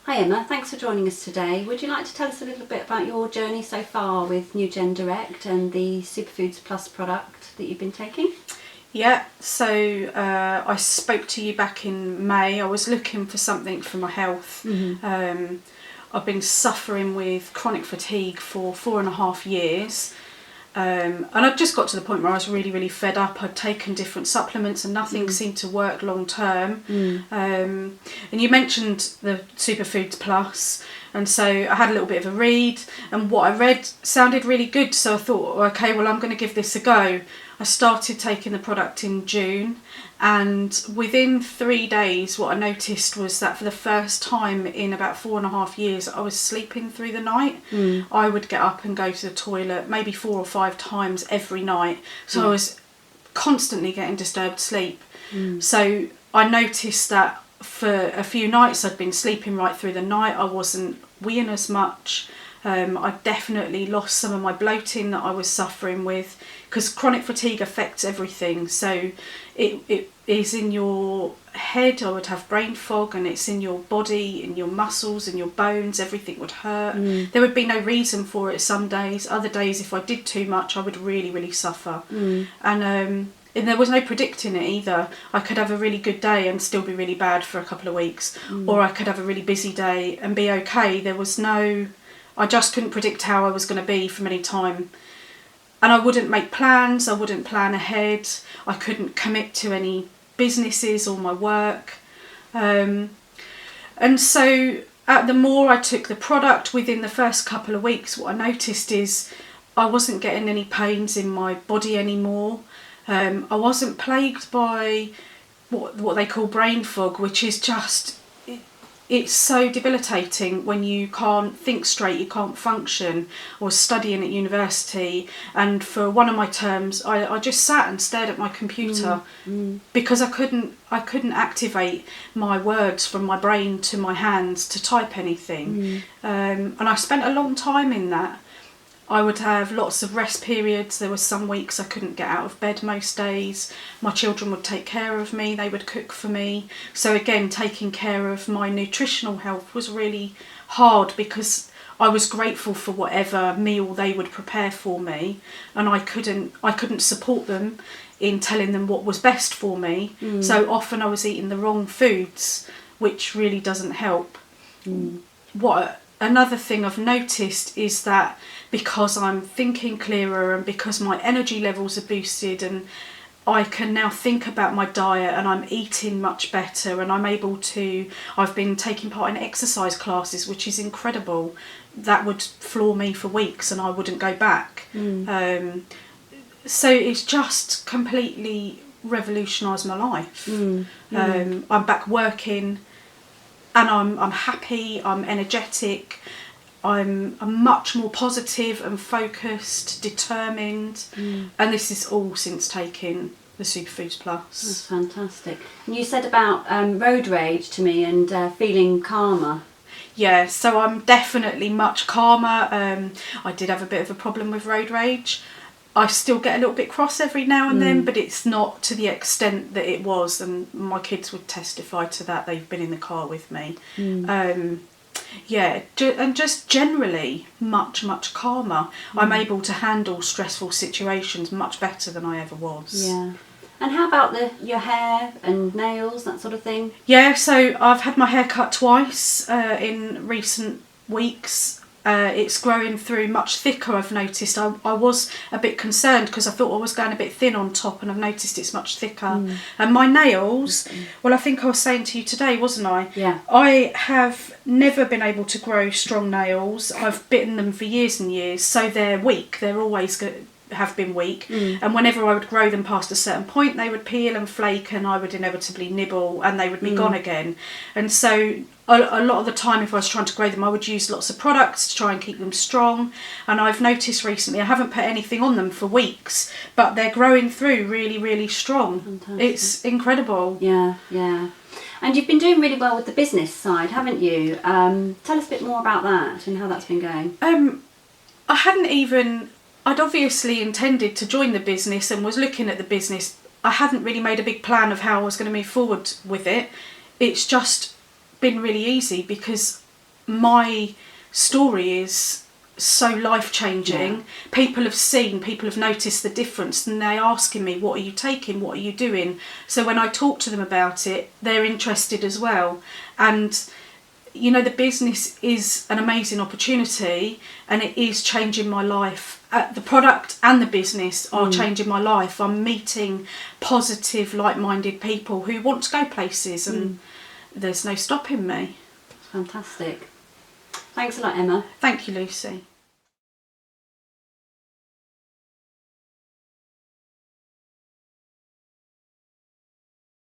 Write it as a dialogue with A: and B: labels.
A: Hi Emma, thanks for joining us today. Would you like to tell us a little bit about your journey so far with Newgen Direct and the Superfoods Plus product that you've been taking?
B: Yeah, so I spoke to you back in May. I was looking for something for my health. I've been suffering with chronic fatigue for 4.5 years. And I'd just got to the point where I was really, really fed up. I'd taken different supplements and nothing seemed to work long term. And you mentioned the Superfoods Plus, and so I had a little bit of a read, and what I read sounded really good. So I thought, okay, well, I'm going to give this a go. I started taking the product in June, and within 3 days what I noticed was that for the first time in about 4.5 years I was sleeping through the night. I would get up and go to the toilet maybe 4 or 5 times every night, so I was constantly getting disturbed sleep. So I noticed that for a few nights I'd been sleeping right through the night. I wasn't weeing as much. I definitely lost some of my bloating that I was suffering with, because chronic fatigue affects everything. So it is in your head. I would have brain fog, and it's in your body, in your muscles, in your bones. Everything would hurt. There would be no reason for it some days. Other days, if I did too much, I would really, really suffer. And there was no predicting it either. I could have a really good day and still be really bad for a couple of weeks, or I could have a really busy day and be okay. There was no... I just couldn't predict how I was going to be from any time. And I wouldn't make plans, I wouldn't plan ahead, I couldn't commit to any businesses or my work. And so the more I took the product, within the first couple of weeks, what I noticed is I wasn't getting any pains in my body anymore. I wasn't plagued by what they call brain fog, which is just... It's so debilitating when you can't think straight, you can't function. I was studying at university, and for one of my terms I just sat and stared at my computer because I couldn't activate my words from my brain to my hands to type anything. And I spent a long time in that. I would have lots of rest periods. There were some weeks I couldn't get out of bed most days. My children would take care of me, they would cook for me. So again, taking care of my nutritional health was really hard, because I was grateful for whatever meal they would prepare for me, and I couldn't support them in telling them what was best for me. So often I was eating the wrong foods, which really doesn't help. Another thing I've noticed is that because I'm thinking clearer and because my energy levels are boosted, and I can now think about my diet, and I'm eating much better, and I've been taking part in exercise classes, which is incredible. That would floor me for weeks and I wouldn't go back. So it's just completely revolutionised my life. I'm back working, and I'm happy, I'm energetic, I'm much more positive and focused, determined, and this is all since taking the Superfoods Plus.
A: That's fantastic. And you said about road rage to me and feeling calmer.
B: Yeah, so I'm definitely much calmer. I did have a bit of a problem with road rage. I still get a little bit cross every now and then, but it's not to the extent that it was, and my kids would testify to that. They've been in the car with me. And just generally much, much calmer. I'm able to handle stressful situations much better than I ever was.
A: Yeah. And how about your hair and nails, that sort of thing?
B: Yeah, so I've had my hair cut twice in recent weeks. It's growing through much thicker, I've noticed. I was a bit concerned because I thought I was going a bit thin on top, and I've noticed it's much thicker. And my nails, well, I think I was saying to you today, wasn't I?
A: Yeah.
B: I have never been able to grow strong nails. I've bitten them for years and years, so they're weak. They're always have been weak, and whenever I would grow them past a certain point, they would peel and flake, and I would inevitably nibble, and they would be gone again. And so a lot of the time, if I was trying to grow them, I would use lots of products to try and keep them strong. And I've noticed recently, I haven't put anything on them for weeks, but they're growing through really, really strong.
A: Fantastic.
B: It's incredible.
A: Yeah. And you've been doing really well with the business side, haven't you? Tell us a bit more about that and how that's been going.
B: I'd obviously intended to join the business and was looking at the business. I hadn't really made a big plan of how I was going to move forward with it. It's just been really easy because my story is so life-changing.
A: Yeah.
B: People have noticed the difference, and they're asking me, what are you taking, what are you doing? So when I talk to them about it, they're interested as well. And you know, the business is an amazing opportunity, and it is changing my life. The product and the business are changing my life. I'm meeting positive, like-minded people who want to go places, and there's no stopping me.
A: Fantastic. Thanks a lot, Emma.
B: Thank you, Lucy.